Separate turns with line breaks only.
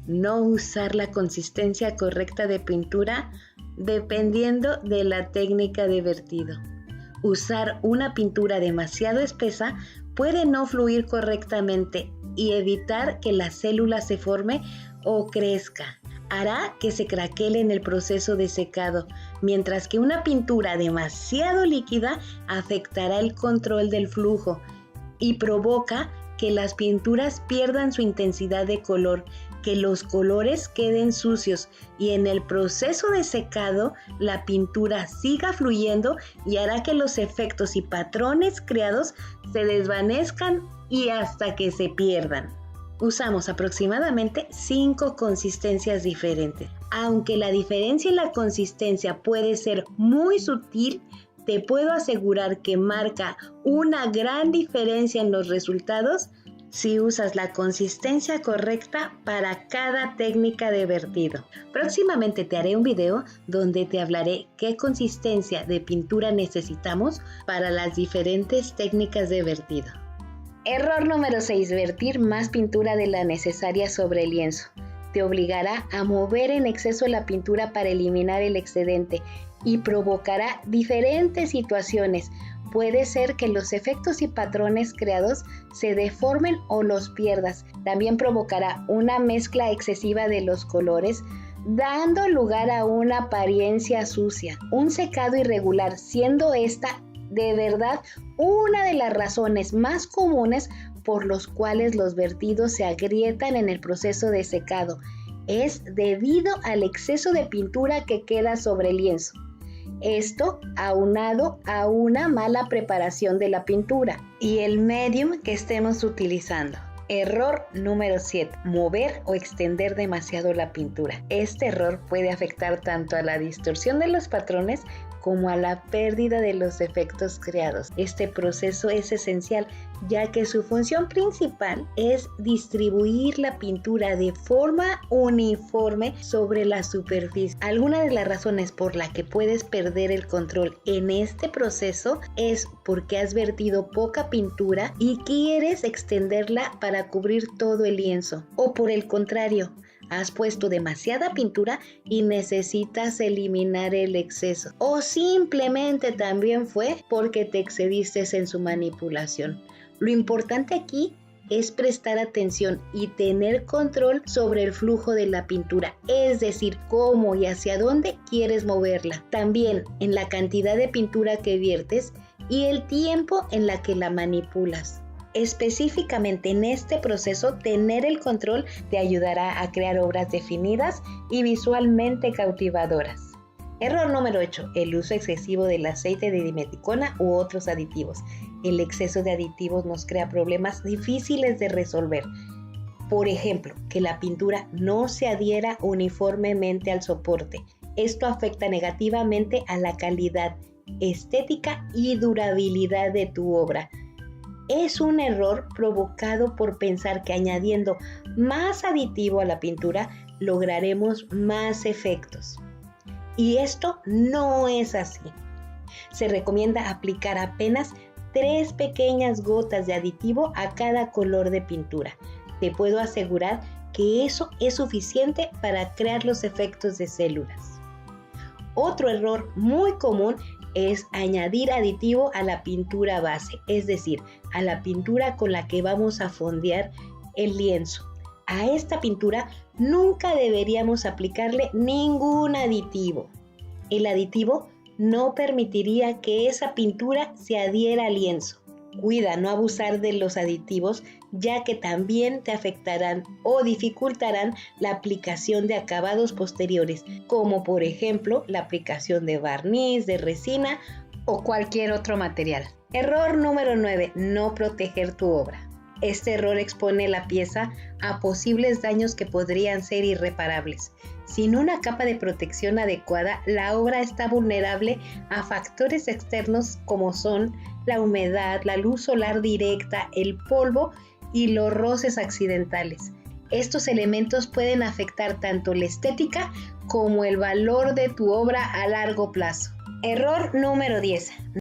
No usar la consistencia correcta de pintura dependiendo de la técnica de vertido. Usar una pintura demasiado espesa puede no fluir correctamente y evitar que la célula se forme o crezca. Hará que se craquele en el proceso de secado, mientras que una pintura demasiado líquida afectará el control del flujo y provoca que las pinturas pierdan su intensidad de color, que los colores queden sucios y en el proceso de secado la pintura siga fluyendo y hará que los efectos y patrones creados se desvanezcan y hasta que se pierdan. Usamos aproximadamente 5 consistencias diferentes. Aunque la diferencia en la consistencia puede ser muy sutil, te puedo asegurar que marca una gran diferencia en los resultados si usas la consistencia correcta para cada técnica de vertido. Próximamente te haré un video donde te hablaré qué consistencia de pintura necesitamos para las diferentes técnicas de vertido. Error número 6. Vertir más pintura de la necesaria sobre el lienzo. Te obligará a mover en exceso la pintura para eliminar el excedente y provocará diferentes situaciones. Puede ser que los efectos y patrones creados se deformen o los pierdas. También provocará una mezcla excesiva de los colores, dando lugar a una apariencia sucia. Un secado irregular, siendo esta de verdad una de las razones más comunes por los cuales los vertidos se agrietan en el proceso de secado. Es debido al exceso de pintura que queda sobre el lienzo. Esto aunado a una mala preparación de la pintura y el medium que estemos utilizando. Error número 7. Mover o extender demasiado la pintura. Este error puede afectar tanto a la distorsión de los patrones como a la pérdida de los efectos creados. Este proceso es esencial, ya que su función principal es distribuir la pintura de forma uniforme sobre la superficie. Alguna de las razones por la que puedes perder el control en este proceso es porque has vertido poca pintura y quieres extenderla para cubrir todo el lienzo. O por el contrario, has puesto demasiada pintura y necesitas eliminar el exceso. O simplemente también fue porque te excediste en su manipulación. Lo importante aquí es prestar atención y tener control sobre el flujo de la pintura, es decir, cómo y hacia dónde quieres moverla. También en la cantidad de pintura que viertes y el tiempo en la que la manipulas. Específicamente en este proceso, tener el control te ayudará a crear obras definidas y visualmente cautivadoras. Error número 8. El uso excesivo del aceite de dimeticona u otros aditivos. El exceso de aditivos nos crea problemas difíciles de resolver. Por ejemplo, que la pintura no se adhiera uniformemente al soporte. Esto afecta negativamente a la calidad, estética y durabilidad de tu obra. Es un error provocado por pensar que añadiendo más aditivo a la pintura lograremos más efectos. Y esto no es así. Se recomienda aplicar apenas 3 pequeñas gotas de aditivo a cada color de pintura. Te puedo asegurar que eso es suficiente para crear los efectos de células. Otro error muy común es añadir aditivo a la pintura base, es decir, a la pintura con la que vamos a fondear el lienzo. A esta pintura nunca deberíamos aplicarle ningún aditivo. El aditivo no permitiría que esa pintura se adhiera al lienzo. Cuida no abusar de los aditivos, ya que también te afectarán o dificultarán la aplicación de acabados posteriores, como por ejemplo la aplicación de barniz, de resina o cualquier otro material. Error número 9. No proteger tu obra. Este error expone la pieza a posibles daños que podrían ser irreparables. Sin una capa de protección adecuada, la obra está vulnerable a factores externos como son la humedad, la luz solar directa, el polvo y los roces accidentales. Estos elementos pueden afectar tanto la estética como el valor de tu obra a largo plazo. Error número 10.